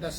10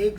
1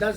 10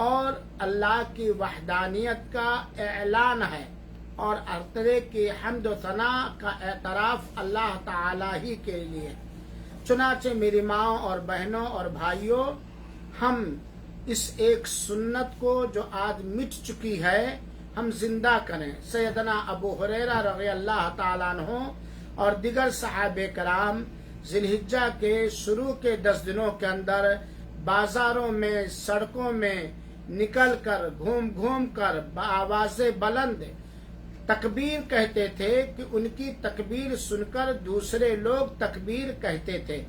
اور اللہ کی وحدانیت کا اعلان ہے اور ہر طرح کی حمد و ثنا کا اعتراف اللہ تعالی ہی کے لیے۔ چنانچہ میری ماں اور بہنوں اور بھائیوں، ہم اس ایک سنت کو جو آج مٹ چکی ہے ہم زندہ کریں۔ سیدنا ابو ہریرہ رضی اللہ تعالیٰ عنہ اور دیگر صحابہ کرام ذی الحجہ کے شروع کے 10 دنوں کے اندر بازاروں میں، سڑکوں میں نکل کر گھوم گھوم کر بآواز بلند تکبیر کہتے تھے کہ ان کی تکبیر سن کر دوسرے لوگ تکبیر کہتے تھے۔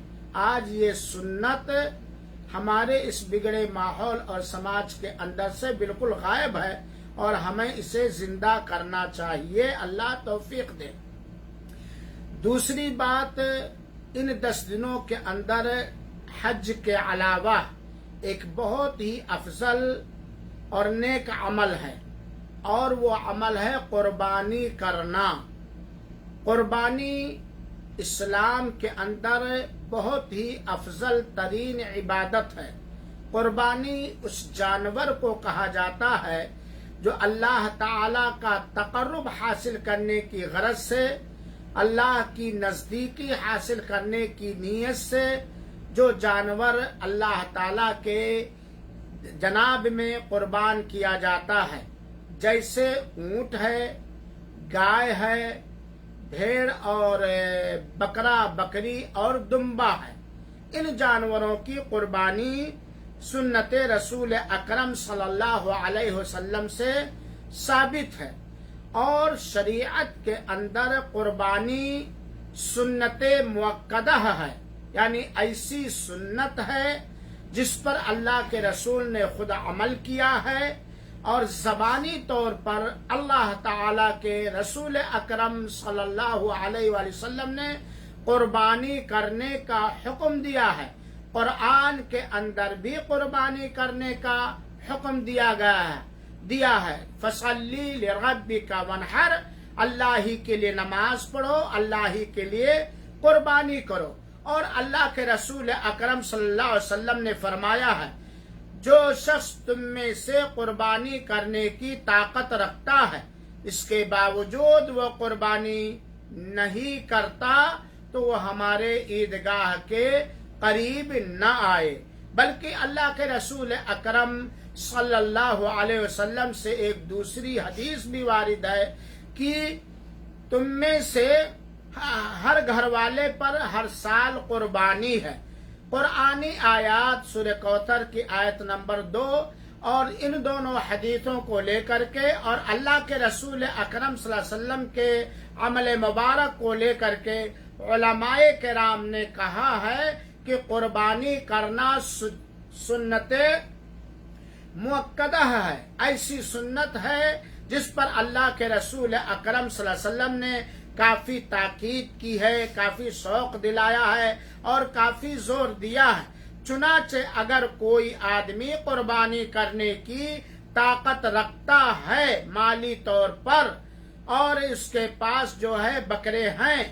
آج یہ سنت ہمارے اس بگڑے ماحول اور سماج کے اندر سے بالکل غائب ہے اور ہمیں اسے زندہ کرنا چاہیے۔ اللہ توفیق دے۔ دوسری بات، ان 10 دنوں کے اندر حج کے علاوہ ایک بہت ہی افضل اور نیک عمل ہے، اور وہ عمل ہے قربانی کرنا۔ قربانی اسلام کے اندر بہت ہی افضل ترین عبادت ہے۔ قربانی اس جانور کو کہا جاتا ہے جو اللہ تعالی کا تقرب حاصل کرنے کی غرض سے، اللہ کی نزدیکی حاصل کرنے کی نیت سے جو جانور اللہ تعالی کے جناب میں قربان کیا جاتا ہے، جیسے اونٹ ہے، گائے ہے، بھیڑ اور بکرا بکری اور دمبا ہے۔ ان جانوروں کی قربانی سنت رسول اکرم صلی اللہ علیہ وسلم سے ثابت ہے، اور شریعت کے اندر قربانی سنت مؤکدہ ہے، یعنی ایسی سنت ہے جس پر اللہ کے رسول نے خود عمل کیا ہے، اور زبانی طور پر اللہ تعالی کے رسول اکرم صلی اللہ علیہ وآلہ وسلم نے قربانی کرنے کا حکم دیا ہے۔ قرآن کے اندر بھی قربانی کرنے کا حکم دیا ہے۔ فصلی لربک وانحر، اللہ ہی کے لیے نماز پڑھو، اللہ ہی کے لیے قربانی کرو۔ اور اللہ کے رسول اکرم صلی اللہ علیہ وسلم نے فرمایا ہے، جو شخص تم میں سے قربانی کرنے کی طاقت رکھتا ہے، اس کے باوجود وہ قربانی نہیں کرتا تو وہ ہمارے عیدگاہ کے قریب نہ آئے۔ بلکہ اللہ کے رسول اکرم صلی اللہ علیہ وسلم سے ایک دوسری حدیث بھی وارد ہے کہ تم میں سے ہر گھر والے پر ہر سال قربانی ہے۔ قرآنی آیات سورہ کوثر کی آیت نمبر 2 اور ان دونوں حدیثوں کو لے کر کے اور اللہ کے رسول اکرم صلی اللہ علیہ وسلم کے عمل مبارک کو لے کر کے علماء کرام نے کہا ہے کہ قربانی کرنا سنت مؤکدہ ہے، ایسی سنت ہے جس پر اللہ کے رسول اکرم صلی اللہ علیہ وسلم نے کافی تاکید کی ہے، کافی شوق دلایا ہے اور کافی زور دیا ہے۔ چنانچہ اگر کوئی آدمی قربانی کرنے کی طاقت رکھتا ہے مالی طور پر، اور اس کے پاس جو ہے بکرے ہیں،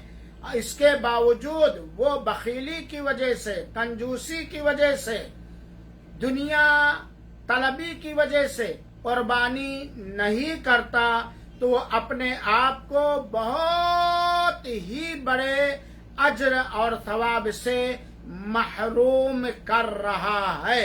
اس کے باوجود وہ بخیلی کی وجہ سے، کنجوسی کی وجہ سے، دنیا طلبی کی وجہ سے قربانی نہیں کرتا تو وہ اپنے آپ کو بہت ہی بڑے اجر اور ثواب سے محروم کر رہا ہے۔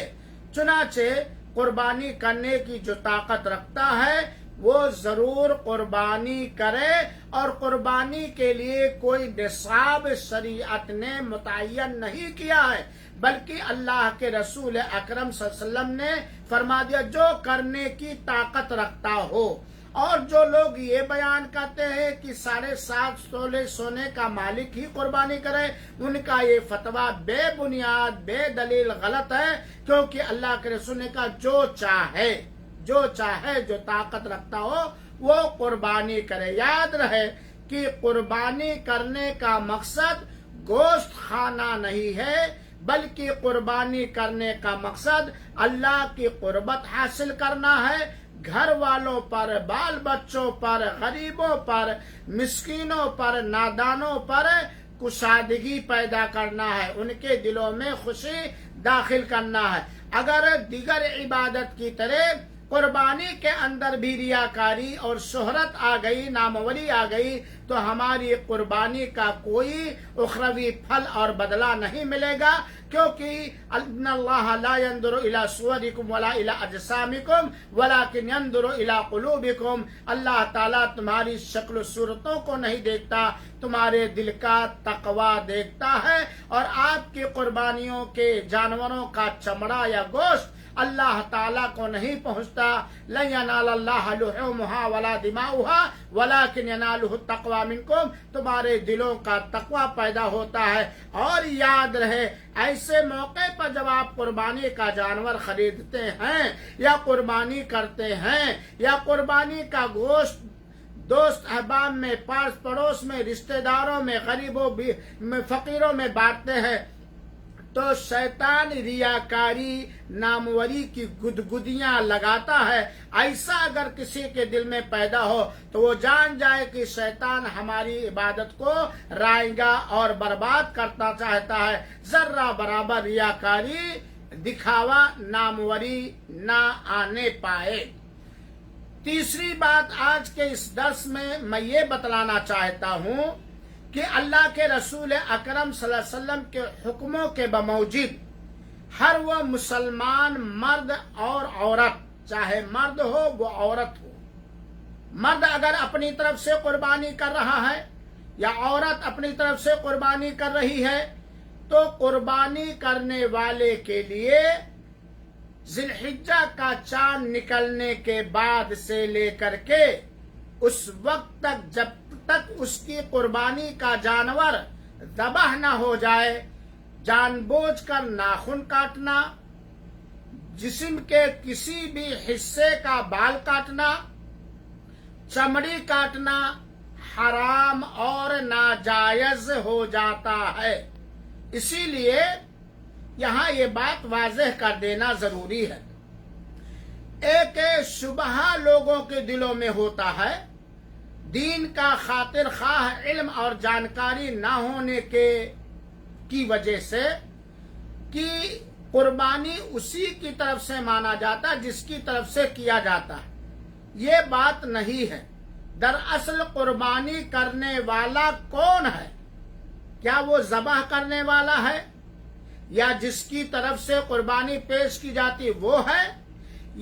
چنانچہ قربانی کرنے کی جو طاقت رکھتا ہے وہ ضرور قربانی کرے، اور قربانی کے لیے کوئی نصاب شریعت نے متعین نہیں کیا ہے، بلکہ اللہ کے رسول اکرم صلی اللہ علیہ وسلم نے فرما دیا جو کرنے کی طاقت رکھتا ہو۔ اور جو لوگ یہ بیان کرتے ہیں کہ 7.5 تولے سونے کا مالک ہی قربانی کرے، ان کا یہ فتویٰ بے بنیاد، بے دلیل غلط ہے، کیونکہ اللہ کے رسول نے کہا جو چاہے جو طاقت رکھتا ہو وہ قربانی کرے۔ یاد رہے کہ قربانی کرنے کا مقصد گوشت کھانا نہیں ہے، بلکہ قربانی کرنے کا مقصد اللہ کی قربت حاصل کرنا ہے، گھر والوں پر، بال بچوں پر، غریبوں پر، مسکینوں پر، نادانوں پر کشادگی پیدا کرنا ہے، ان کے دلوں میں خوشی داخل کرنا ہے۔ اگر دیگر عبادت کی طرح قربانی کے اندر بھی ریاکاری اور شہرت آ گئی، ناموری آ گئی، تو ہماری قربانی کا کوئی اخروی پھل اور بدلہ نہیں ملے گا، کیونکہ ان اللہ لا ينظر الى صورکم ولا الى اجسامکم ولکن ينظر الى قلوبکم، اللہ تعالیٰ تمہاری شکل و صورتوں کو نہیں دیکھتا، تمہارے دل کا تقوی دیکھتا ہے، اور آپ کی قربانیوں کے جانوروں کا چمڑا یا گوشت اللہ تعالیٰ کو نہیں پہنچتا۔ لن ینال اللہ لحومها ولا دماؤها ولکن ینالہ التقوی منکم، تمہارے دلوں کا تقوی پیدا ہوتا ہے۔ اور یاد رہے، ایسے موقع پر جب آپ قربانی کا جانور خریدتے ہیں یا قربانی کرتے ہیں یا قربانی کا گوشت دوست احباب میں، پاس پڑوس میں، رشتہ داروں میں، غریبوں میں، فقیروں میں بانٹتے ہیں، تو شیطان ریاکاری، ناموری کی گدگدیاں لگاتا ہے۔ ایسا اگر کسی کے دل میں پیدا ہو تو وہ جان جائے کہ شیطان ہماری عبادت کو رائیگا اور برباد کرنا چاہتا ہے۔ ذرہ برابر ریاکاری، دکھاوا، ناموری نہ آنے پائے۔ تیسری بات آج کے اس درس میں یہ بتلانا چاہتا ہوں کہ اللہ کے رسول اکرم صلی اللہ علیہ وسلم کے حکموں کے بموجب ہر وہ مسلمان مرد اور عورت، چاہے مرد ہو وہ عورت ہو، مرد اگر اپنی طرف سے قربانی کر رہا ہے یا عورت اپنی طرف سے قربانی کر رہی ہے، تو قربانی کرنے والے کے لیے ذی الحجہ کا چاند نکلنے کے بعد سے لے کر کے اس وقت تک جب تک اس کی قربانی کا جانور ذبح نہ ہو جائے، جان بوجھ کر ناخن کاٹنا، جسم کے کسی بھی حصے کا بال کاٹنا، چمڑی کاٹنا حرام اور ناجائز ہو جاتا ہے۔ اسی لیے یہاں یہ بات واضح کر دینا ضروری ہے۔ ایک شبہہ لوگوں کے دلوں میں ہوتا ہے، دین کا خاطر خواہ علم اور جانکاری نہ ہونے کی وجہ سے، کہ قربانی اسی کی طرف سے مانا جاتا جس کی طرف سے کیا جاتا ہے۔ یہ بات نہیں ہے۔ دراصل قربانی کرنے والا کون ہے؟ کیا وہ ذبح کرنے والا ہے، یا جس کی طرف سے قربانی پیش کی جاتی وہ ہے،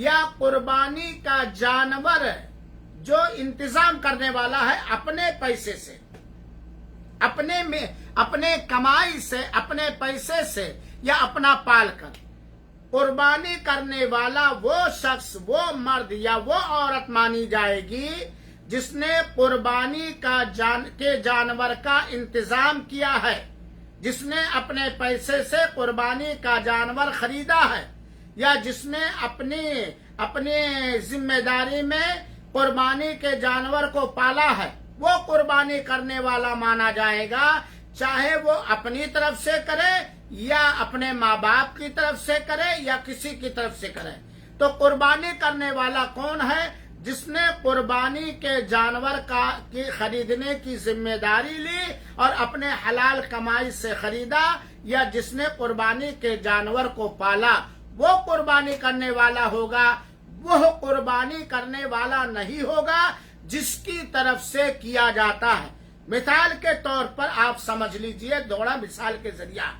یا قربانی کا جانور جو انتظام کرنے والا ہے اپنے پیسے سے، اپنے کمائی سے، اپنے پیسے سے، یا اپنا پال کر؟ قربانی کرنے والا وہ شخص، وہ مرد یا وہ عورت مانی جائے گی جس نے قربانی کے جانور کا انتظام کیا ہے، جس نے اپنے پیسے سے قربانی کا جانور خریدا ہے، یا جس نے اپنی ذمہ داری میں قربانی کے جانور کو پالا ہے، وہ قربانی کرنے والا مانا جائے گا، چاہے وہ اپنی طرف سے کرے یا اپنے ماں باپ کی طرف سے کرے یا کسی کی طرف سے کرے۔ تو قربانی کرنے والا کون ہے؟ جس نے قربانی کے جانور کی خریدنے کی ذمہ داری لی اور اپنے حلال کمائی سے خریدا، یا جس نے قربانی کے جانور کو پالا، وہ قربانی کرنے والا ہوگا۔ وہ قربانی کرنے والا نہیں ہوگا جس کی طرف سے کیا جاتا ہے۔ مثال کے طور پر آپ سمجھ لیجئے، دوڑا مثال کے ذریعہ،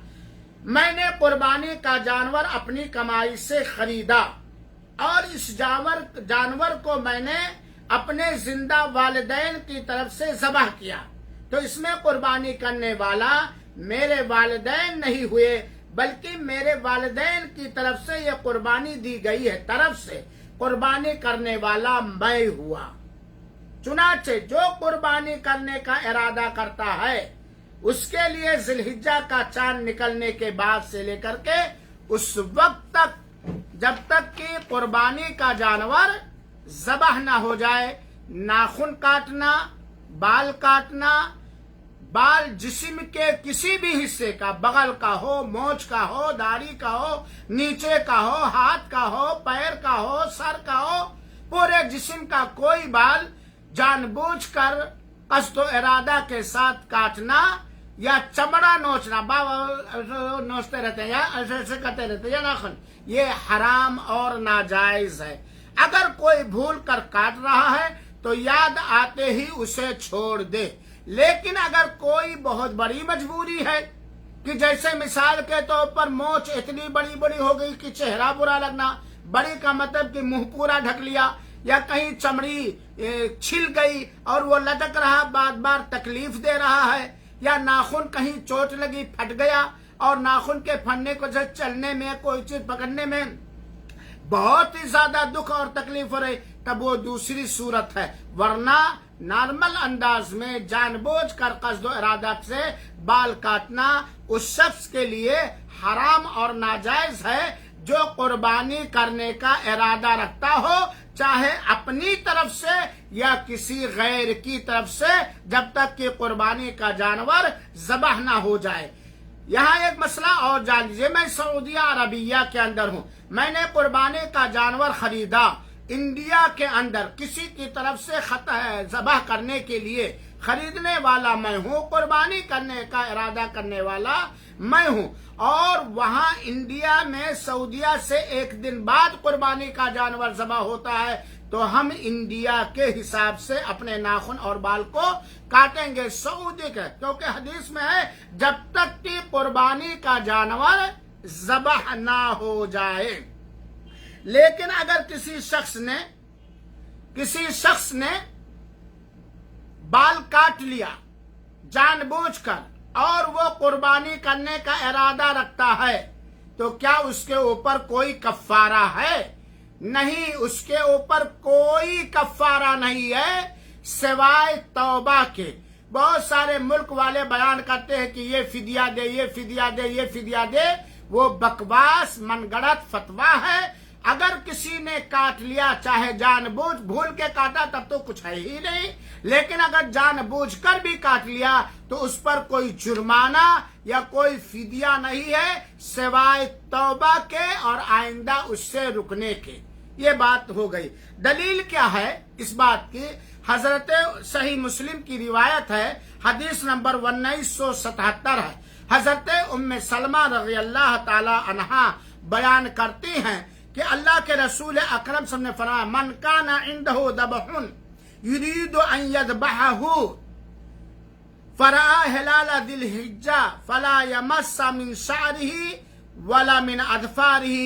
میں نے قربانی کا جانور اپنی کمائی سے خریدا اور اس جانور کو میں نے اپنے زندہ والدین کی طرف سے ذبح کیا، تو اس میں قربانی کرنے والا میرے والدین نہیں ہوئے، بلکہ میرے والدین کی طرف سے یہ قربانی دی گئی ہے، طرف سے قربانی کرنے والا میں ہوا۔ چنانچہ جو قربانی کرنے کا ارادہ کرتا ہے اس کے لیے ذی الحجہ کا چاند نکلنے کے بعد سے لے کر کے اس وقت تک جب تک کہ قربانی کا جانور ذبح نہ ہو جائے، ناخن کاٹنا، بال کاٹنا، بال جسم کے کسی بھی حصے کا، بغل کا ہو، مونچھ کا ہو، داڑھی کا ہو، نیچے کا ہو، ہاتھ کا ہو، پیر کا ہو، سر کا ہو، پورے جسم کا کوئی بال جان بوجھ کر قصد و ارادہ کے ساتھ کاٹنا، یا چمڑا نوچنا، نوچتے رہتے ہیں یا ایسے ایسے کرتے رہتے ہیں یا ناخن، یہ حرام اور ناجائز ہے۔ اگر کوئی بھول کر کاٹ رہا ہے تو یاد آتے ہی اسے چھوڑ دے، لیکن اگر کوئی بہت بڑی مجبوری ہے کہ جیسے مثال کے طور پر مونچھ اتنی بڑی بڑی ہو گئی کہ چہرہ برا لگنا، بڑی کا مطلب کہ منہ پورا ڈھک لیا، یا کہیں چمڑی چھل گئی اور وہ لٹک رہا بار بار تکلیف دے رہا ہے، یا ناخن کہیں چوٹ لگی پھٹ گیا اور ناخن کے پھٹنے کو سے چلنے میں کوئی چیز پکڑنے میں بہت ہی زیادہ دکھ اور تکلیف ہو رہی، تب وہ دوسری صورت ہے، ورنہ نارمل انداز میں جان بوجھ کر قصد و ارادہ سے بال کاٹنا اس شخص کے لیے حرام اور ناجائز ہے جو قربانی کرنے کا ارادہ رکھتا ہو، چاہے اپنی طرف سے یا کسی غیر کی طرف سے، جب تک کہ قربانی کا جانور ذبح نہ ہو جائے۔ یہاں ایک مسئلہ اور جان لیجیے، میں سعودیہ عربیہ کے اندر ہوں، میں نے قربانی کا جانور خریدا، انڈیا کے اندر کسی کی طرف سے ذبح کرنے کے لیے خریدنے والا میں ہوں، قربانی کرنے کا ارادہ کرنے والا میں ہوں، اور وہاں انڈیا میں سعودیہ سے ایک دن بعد قربانی کا جانور ذبح ہوتا ہے، تو ہم انڈیا کے حساب سے اپنے ناخن اور بال کو کاٹیں گے سعودی کے، کیونکہ حدیث میں ہے جب تک کہ قربانی کا جانور ذبح نہ ہو جائے۔ لیکن اگر کسی شخص نے بال کاٹ لیا جان بوجھ کر اور وہ قربانی کرنے کا ارادہ رکھتا ہے، تو کیا اس کے اوپر کوئی کفارہ ہے؟ نہیں، اس کے اوپر کوئی کفارہ نہیں ہے سوائے توبہ کے۔ بہت سارے ملک والے بیان کرتے ہیں کہ یہ فدیہ دے، یہ فدیہ دے، یہ فدیہ دے، وہ بکواس من گڑت فتویٰ ہے۔ اگر کسی نے کاٹ لیا، چاہے جان بوجھ بھول کے کاٹا تب تو کچھ ہے ہی نہیں، لیکن اگر جان بوجھ کر بھی کاٹ لیا تو اس پر کوئی جرمانہ یا کوئی فدیہ نہیں ہے سوائے توبہ کے اور آئندہ اس سے رکنے کے۔ یہ بات ہو گئی۔ دلیل کیا ہے اس بات کی؟ حضرت صحیح مسلم کی روایت ہے، حدیث نمبر 1977 ہے، حضرت ام سلمہ رضی اللہ تعالی عنہا بیان کرتی ہیں کہ اللہ کے رسول اکرم صلی اللہ علیہ وسلم نے فرمایا من کان عنده ذبح یرید ان یذبحه فرأى ہلال ذی الحجہ فلا یمس من شعره ولا من اظفاره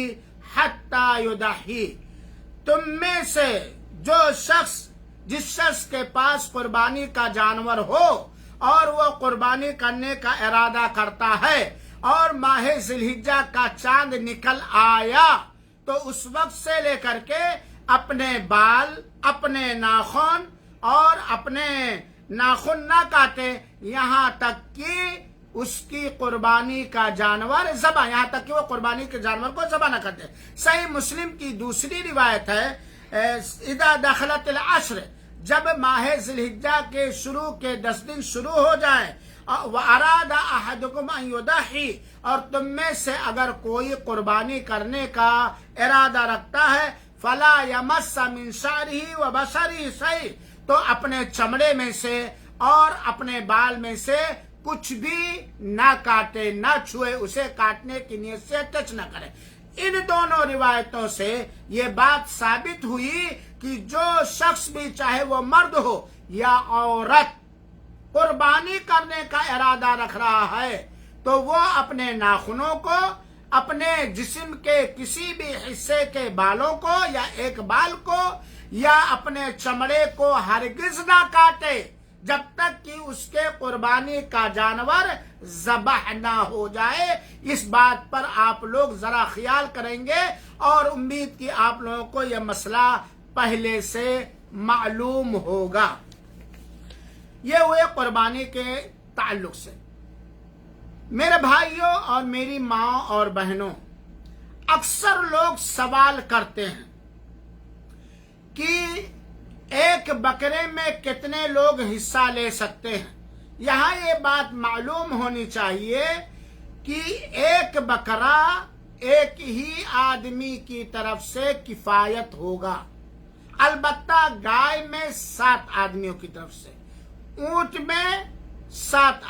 حتی یضحی۔ تم میں سے جس شخص کے پاس قربانی کا جانور ہو اور وہ قربانی کرنے کا ارادہ کرتا ہے اور ماہ ذی الحجہ کا چاند نکل آیا، تو اس وقت سے لے کر کے اپنے بال، اپنے ناخن اور اپنے ناخن نہ کاٹے یہاں تک کہ اس کی قربانی کا جانور ذبح، یہاں تک کہ وہ قربانی کے جانور کو ذبح نہ کرتے۔ صحیح مسلم کی دوسری روایت ہے اذا دخلت العشر، جب ماہ ذی الحجہ کے شروع کے 10 دن شروع ہو جائے، وَأَرَادَ أَحَدُكُمْ أَن يُضَحِّيَ، اور تم میں سے اگر کوئی قربانی کرنے کا ارادہ رکھتا ہے فَلَا يَمَسَّ مِن شَعْرِهِ وَبَشَرِهِ شَيْءٍ، تو اپنے چمڑے میں سے اور اپنے بال میں سے کچھ بھی نہ کاٹے، نہ چھوئے، اسے کاٹنے کی نیت سے ٹچ نہ کرے۔ ان دونوں روایتوں سے یہ بات ثابت ہوئی کہ جو شخص بھی، چاہے وہ مرد ہو یا عورت، قربانی کرنے کا ارادہ رکھ رہا ہے تو وہ اپنے ناخنوں کو، اپنے جسم کے کسی بھی حصے کے بالوں کو یا ایک بال کو یا اپنے چمڑے کو ہرگز نہ کاٹے جب تک کہ اس کے قربانی کا جانور ذبح نہ ہو جائے۔ اس بات پر آپ لوگ ذرا خیال کریں گے اور امید کی آپ لوگوں کو یہ مسئلہ پہلے سے معلوم ہوگا۔ یہ ہوئے قربانی کے تعلق سے۔ میرے بھائیوں اور میری ماں اور بہنوں، اکثر لوگ سوال کرتے ہیں کہ ایک بکرے میں کتنے لوگ حصہ لے سکتے ہیں۔ یہاں یہ بات معلوم ہونی چاہیے کہ ایک بکرا ایک ہی آدمی کی طرف سے کفایت ہوگا، البتہ گائے میں 7 آدمیوں کی طرف سے، اونٹ میں 7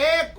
1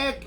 1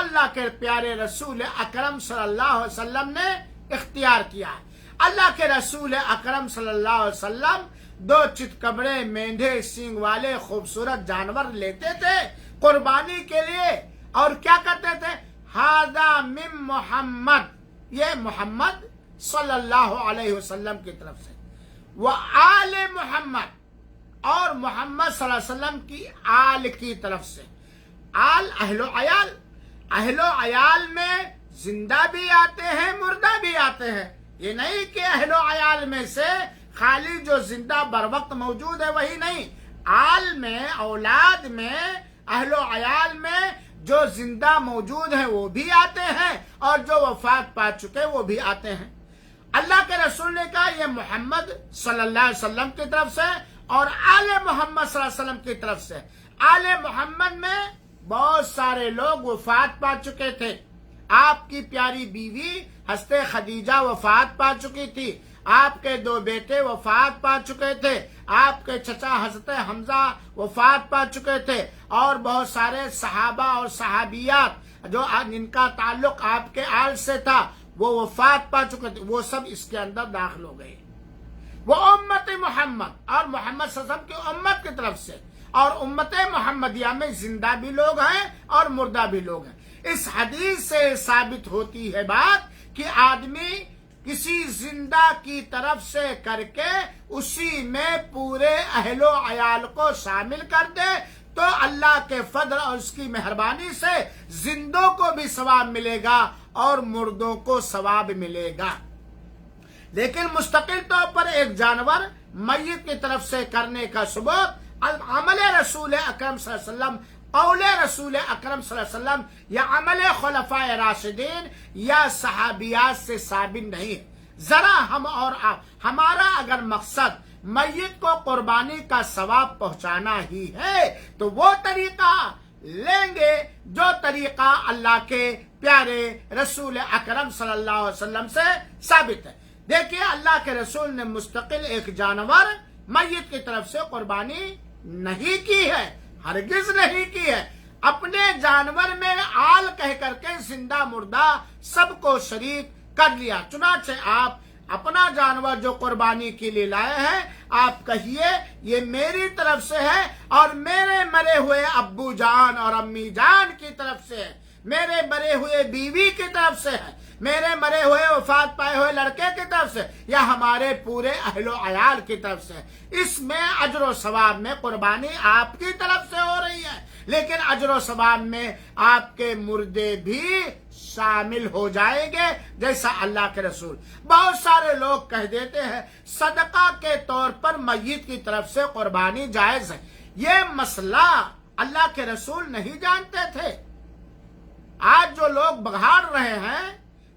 اللہ کے پیارے رسول اکرم صلی اللہ علیہ وسلم نے اختیار کیا ہے۔ اللہ کے رسول اکرم صلی اللہ علیہ وسلم 2 چتکبرے مینڈھے سینگ والے خوبصورت جانور لیتے تھے قربانی کے لیے، اور کیا کرتے تھے؟ ھذا من محمد، یہ محمد صلی اللہ علیہ وسلم کی طرف سے، وہ آل محمد، اور محمد صلی اللہ علیہ وسلم کی آل کی طرف سے۔ آل اہل و عیال، اہل و عیال میں زندہ بھی آتے ہیں مردہ بھی آتے ہیں، یہ نہیں کہ اہل و عیال میں سے خالی جو زندہ بر وقت موجود ہے وہی نہیں، آل میں، اولاد میں، اہل و عیال میں جو زندہ موجود ہیں وہ بھی آتے ہیں، اور جو وفات پا چکے وہ بھی آتے ہیں۔ اللہ کے رسول نے کہا یہ محمد صلی اللہ علیہ وسلم کی طرف سے اور آل محمد صلی اللہ علیہ وسلم کی طرف سے۔ آل محمد میں بہت سارے لوگ وفات پا چکے تھے، آپ کی پیاری بیوی حضرت خدیجہ وفات پا چکی تھی، آپ کے 2 بیٹے وفات پا چکے تھے، آپ کے چچا حضرت حمزہ وفات پا چکے تھے، اور بہت سارے صحابہ اور صحابیات جو جن کا تعلق آپ کے آل سے تھا وہ وفات پا چکے تھے، وہ سب اس کے اندر داخل ہو گئے۔ وہ امت محمد اور محمد صلی اللہ علیہ وسلم کی امت کی طرف سے، اور امت محمدیہ میں زندہ بھی لوگ ہیں اور مردہ بھی لوگ ہیں۔ اس حدیث سے ثابت ہوتی ہے بات کہ آدمی کسی زندہ کی طرف سے کر کے اسی میں پورے اہل و عیال کو شامل کر دے تو اللہ کے فضل اور اس کی مہربانی سے زندوں کو بھی ثواب ملے گا اور مردوں کو ثواب ملے گا۔ لیکن مستقل طور پر ایک جانور میت کی طرف سے کرنے کا ثبوت عمل رسول اکرم صلی اللہ علیہ وسلم، قول رسول اکرم صلی اللہ علیہ وسلم یا عمل خلفائے راشدین یا صحابیات سے ثابت نہیں ہے۔ ذرا ہم اور آپ، ہمارا اگر مقصد میت کو قربانی کا ثواب پہنچانا ہی ہے تو وہ طریقہ لیں گے جو طریقہ اللہ کے پیارے رسول اکرم صلی اللہ علیہ وسلم سے ثابت ہے۔ دیکھیے اللہ کے رسول نے مستقل ایک جانور میت کی طرف سے قربانی نہیں کی ہے، ہرگز نہیں کی ہے۔ اپنے جانور میں آل کہہ کر کے زندہ مردہ سب کو شریک کر لیا۔ چنانچہ آپ اپنا جانور جو قربانی کے لیے لائے ہیں آپ کہیے یہ میری طرف سے ہے اور میرے مرے ہوئے ابو جان اور امی جان کی طرف سے ہے، میرے مرے ہوئے بیوی کی طرف سے ہے، میرے مرے ہوئے وفات پائے ہوئے لڑکے کی طرف سے، یا ہمارے پورے اہل و عیال کی طرف سے۔ اس میں اجر و ثواب میں قربانی آپ کی طرف سے ہو رہی ہے، لیکن اجر و ثواب میں آپ کے مردے بھی شامل ہو جائیں گے، جیسا اللہ کے رسول۔ بہت سارے لوگ کہہ دیتے ہیں صدقہ کے طور پر میت کی طرف سے قربانی جائز ہے۔ یہ مسئلہ اللہ کے رسول نہیں جانتے تھے۔ آج جو لوگ بگاڑ رہے ہیں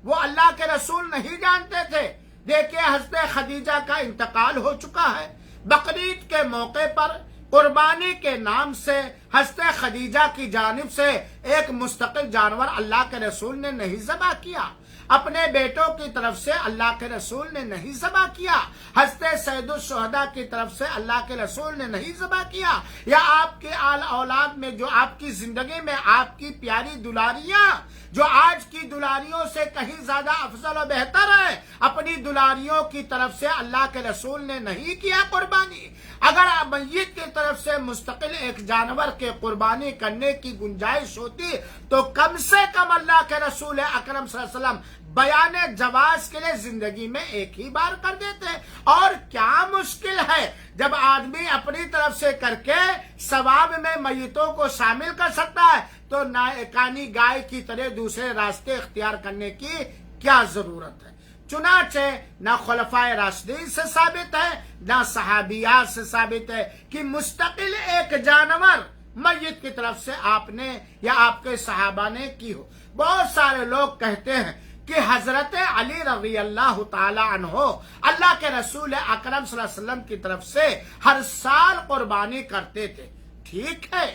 وہ اللہ کے رسول نہیں جانتے تھے۔ دیکھیں حضرت خدیجہ کا انتقال ہو چکا ہے، بقرعید کے موقع پر قربانی کے نام سے حضرت خدیجہ کی جانب سے ایک مستقل جانور اللہ کے رسول نے نہیں ذبح کیا، اپنے بیٹوں کی طرف سے اللہ کے رسول نے نہیں ذبح کیا، حضرت سید الشہداء کی طرف سے اللہ کے رسول نے نہیں ذبح کیا، یا آپ کے آل اولاد میں جو آپ کی زندگی میں آپ کی پیاری دلاریاں جو آج کی دلاریوں سے کہیں زیادہ افضل و بہتر ہے، اپنی دلاریوں کی طرف سے اللہ کے رسول نے نہیں کیا قربانی۔ اگر میت کی طرف سے مستقل ایک جانور کے قربانی کرنے کی گنجائش ہوتی تو کم سے کم اللہ کے رسول اکرم صلی اللہ علیہ وسلم بیان جواز کے لیے زندگی میں ایک ہی بار کر دیتے۔ اور کیا مشکل ہے جب آدمی اپنی طرف سے کر کے ثواب میں میتوں کو شامل کر سکتا ہے تو نائکانی گائے کی طرح دوسرے راستے اختیار کرنے کی کیا ضرورت ہے؟ چنانچہ نہ خلفائے راشدین سے ثابت ہے نہ صحابیات سے ثابت ہے کہ مستقل ایک جانور میت کی طرف سے آپ نے یا آپ کے صحابہ نے کی ہو۔ بہت سارے لوگ کہتے ہیں کہ حضرت علی رضی اللہ تعالی عنہ اللہ کے رسول اکرم صلی اللہ علیہ وسلم کی طرف سے ہر سال قربانی کرتے تھے۔ ٹھیک ہے،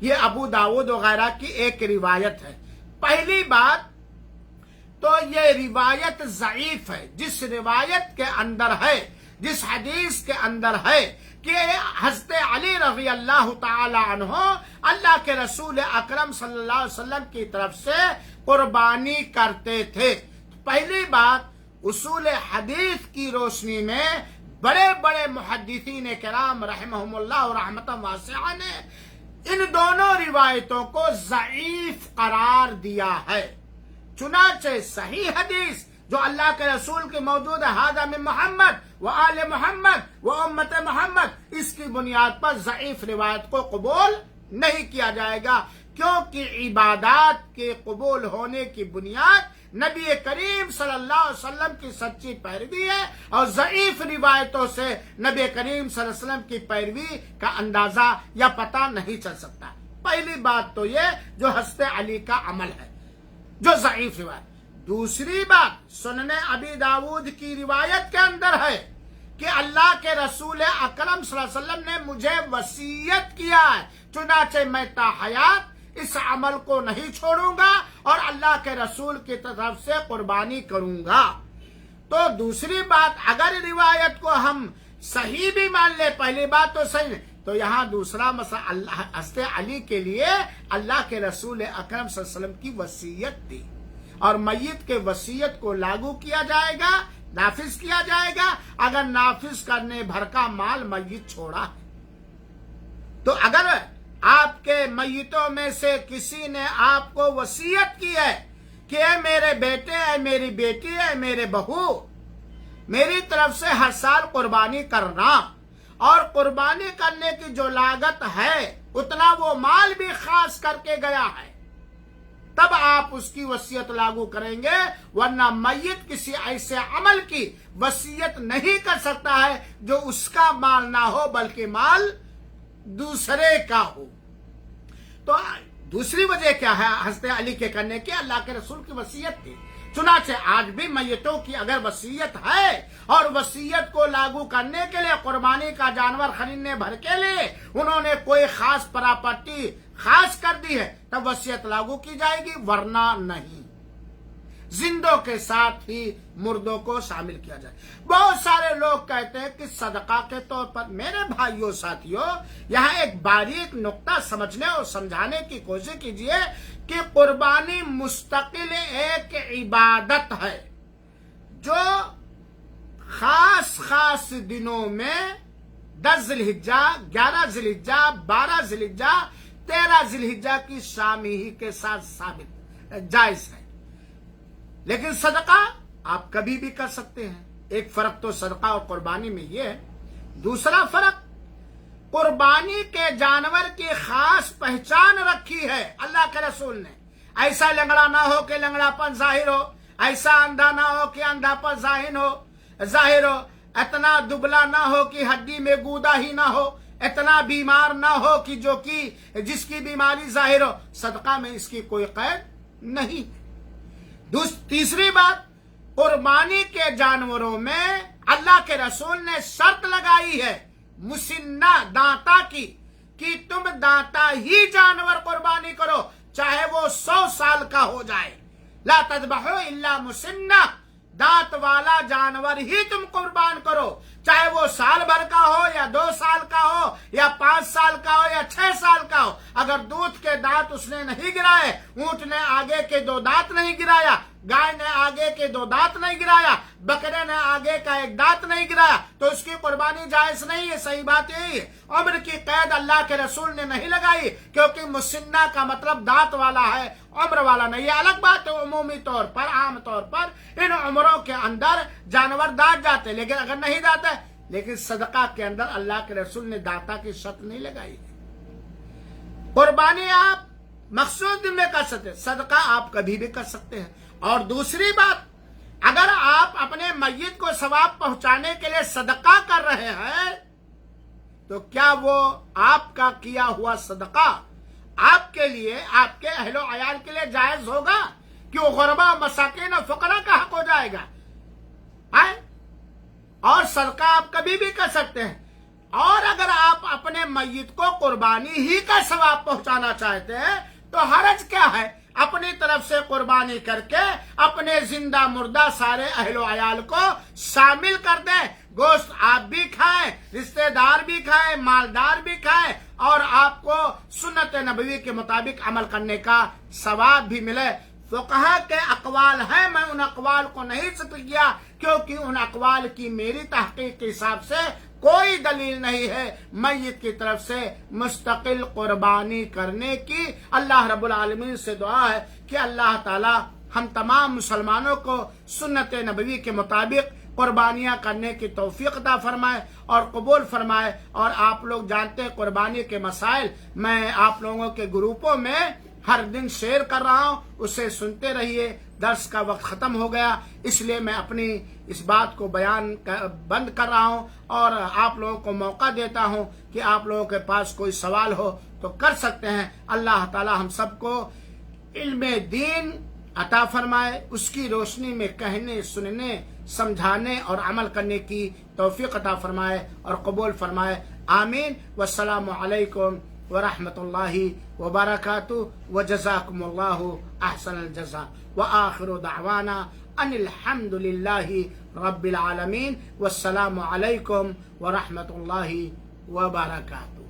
یہ ابو داؤد وغیرہ کی ایک روایت ہے۔ پہلی بات تو یہ روایت ضعیف ہے۔ جس روایت کے اندر ہے جس حدیث کے اندر ہے کہ حضرت علی رضی اللہ تعالی عنہ اللہ کے رسول اکرم صلی اللہ علیہ وسلم کی طرف سے قربانی کرتے تھے. پہلی بات، اصول حدیث کی روشنی میں بڑے بڑے محدثین کرام رحمہم اللہ رحمۃ واسعہ نے ان دونوں روایتوں کو ضعیف قرار دیا ہے. چنانچہ صحیح حدیث جو اللہ کے رسول کی موجود ہے، ھذا من محمد و آل محمد و امت محمد، اس کی بنیاد پر ضعیف روایت کو قبول نہیں کیا جائے گا، کیونکہ عبادات کے قبول ہونے کی بنیاد نبی کریم صلی اللہ علیہ وسلم کی سچی پیروی ہے، اور ضعیف روایتوں سے نبی کریم صلی اللہ علیہ وسلم کی پیروی کا اندازہ یا پتہ نہیں چل سکتا. پہلی بات تو یہ جو حضرت علی کا عمل ہے جو ضعیف روایت. دوسری بات، سنن ابی داود کی روایت کے اندر ہے کہ اللہ کے رسول اکرم صلی اللہ علیہ وسلم نے مجھے وصیت کیا ہے، چنانچہ میں تا حیات اس عمل کو نہیں چھوڑوں گا اور اللہ کے رسول کی طرف سے قربانی کروں گا. تو دوسری بات، اگر روایت کو ہم صحیح بھی مان لے، پہلی بات تو صحیح ہے، تو یہاں دوسرا مسئلہ حضرت علی کے لیے اللہ کے رسول اکرم صلی اللہ علیہ وسلم کی وصیت تھی، اور میت کے وصیت کو لاگو کیا جائے گا، نافذ کیا جائے گا اگر نافذ کرنے بھر کا مال میت چھوڑا ہے. تو اگر آپ کے میتوں میں سے کسی نے آپ کو وصیت کی ہے کہ اے میرے بیٹے، اے میری بیٹی، اے میرے بہو، میری طرف سے ہر سال قربانی کرنا، اور قربانی کرنے کی جو لاگت ہے اتنا وہ مال بھی خاص کر کے گیا ہے، تب آپ اس کی وصیت لاگو کریں گے، ورنہ میت کسی ایسے عمل کی وصیت نہیں کر سکتا ہے جو اس کا مال نہ ہو بلکہ مال دوسرے کا ہو. تو دوسری وجہ کیا ہے حضرت علی کے کرنے کی؟ اللہ کے رسول کی وصیت تھی. چنانچہ آج بھی میتوں کی اگر وصیت ہے اور وصیت کو لاگو کرنے کے لیے قربانی کا جانور خریدنے بھر کے لیے انہوں نے کوئی خاص پراپرٹی خاص کر دی ہے، تب وصیت لاگو کی جائے گی، ورنہ نہیں. زندوں کے ساتھ ہی مردوں کو شامل کیا جائے. بہت سارے لوگ کہتے ہیں کہ صدقہ کے طور پر. میرے بھائیوں ساتھیوں، یہاں ایک باریک نقطہ سمجھنے اور سمجھانے کی کوشش کیجئے کہ قربانی مستقل ایک عبادت ہے جو خاص دنوں میں 10 ذی الحجہ، 11 ذی الحجہ، 12 ذی الحجہ، 13 ذی الحجہ کی شام ہی کے ساتھ ثابت جائز ہے. لیکن صدقہ آپ کبھی بھی کر سکتے ہیں. ایک فرق تو صدقہ اور قربانی میں یہ ہے. دوسرا فرق، قربانی کے جانور کی خاص پہچان رکھی ہے اللہ کے رسول نے. ایسا لنگڑا نہ ہو کہ لنگڑا پن ظاہر ہو، ایسا اندھا نہ ہو کہ اندھا پن ظاہر ہو، اتنا دبلا نہ ہو کہ ہڈی میں گودا ہی نہ ہو، اتنا بیمار نہ ہو کہ جس کی بیماری ظاہر ہو. صدقہ میں اس کی کوئی قید نہیں. تیسری بات، قربانی کے جانوروں میں اللہ کے رسول نے شرط لگائی ہے مسنہ دانتا کی کہ تم دانتا ہی جانور قربانی کرو، چاہے وہ 100 سال کا ہو جائے. لا تذبحوا الا مسنہ، دانت والا جانور ہی تم قربان کرو، چاہے وہ سال بھر کا ہو یا 2 سال کا ہو یا 5 سال کا ہو یا 6 سال کا ہو. اگر دودھ کے دانت اس نے نہیں گرائے، اونٹ نے آگے کے 2 دانت نہیں گرایا، گائے نے آگے کے 2 دانت نہیں گرایا، بکرے نے آگے کا 1 دانت نہیں گرایا، تو اس کی قربانی جائز نہیں ہے. صحیح بات یہی ہے. عمر کی قید اللہ کے رسول نے نہیں لگائی، کیونکہ مسنہ کا مطلب دانت والا ہے، عمر والا نہیں. یہ الگ بات ہے. عمومی طور پر، عام طور پر ان عمروں کے اندر جانور دانت جاتے، لیکن اگر نہیں داتا ہے، لیکن صدقہ کے اندر اللہ کے رسول نے دانتا کی شرط نہیں لگائی ہے. قربانی آپ مخصوص دن میں کر سکتے ہیں، صدقہ آپ کبھی بھی کر سکتے ہیں. اور دوسری بات، اگر آپ اپنے میت کو ثواب پہنچانے کے لیے صدقہ کر رہے ہیں تو کیا وہ آپ کا کیا ہوا صدقہ آپ کے لیے، آپ کے اہل و عیال کے لیے جائز ہوگا کہ وہ غربا، مساکین اور فقراء کا حق ہو جائے گا؟ اور صدقہ آپ کبھی بھی کر سکتے ہیں. اور اگر آپ اپنے میت کو قربانی ہی کا ثواب پہنچانا چاہتے ہیں تو حرج کیا ہے؟ اپنی طرف سے قربانی کر کے اپنے زندہ مردہ سارے اہل و عیال کو شامل کر دیں. گوشت آپ بھی کھائیں، رشتہ دار بھی کھائیں، مالدار بھی کھائیں، اور آپ کو سنت نبوی کے مطابق عمل کرنے کا ثواب بھی ملے۔ فقہا کے اقوال ہیں، میں ان اقوال کو نہیں ذکر کیا کیونکہ ان اقوال کی میری تحقیق کے حساب سے کوئی دلیل نہیں ہے میت کی طرف سے مستقل قربانی کرنے کی۔ اللہ رب العالمین سے دعا ہے کہ اللہ تعالی ہم تمام مسلمانوں کو سنت نبوی کے مطابق قربانیاں کرنے کی توفیق عطا فرمائے اور قبول فرمائے۔ اور آپ لوگ جانتے ہیں قربانی کے مسائل میں آپ لوگوں کے گروپوں میں ہر دن شیئر کر رہا ہوں، اسے سنتے رہیے۔ درس کا وقت ختم ہو گیا، اس لیے میں اپنی اس بات کو بند کر رہا ہوں اور آپ لوگوں کو موقع دیتا ہوں کہ آپ لوگوں کے پاس کوئی سوال ہو تو کر سکتے ہیں۔ اللہ تعالی ہم سب کو علم دین عطا فرمائے، اس کی روشنی میں کہنے، سننے، سمجھانے اور عمل کرنے کی توفیق عطا فرمائے اور قبول فرمائے۔ آمین۔ والسلام علیکم ورحمۃ اللہ وبرکاتہ، وجزاکم اللہ احسن الجزاء، وآخر دعوانا ان الحمد للہ رب العالمین، والسلام علیکم ورحمۃ اللہ وبرکاتہ۔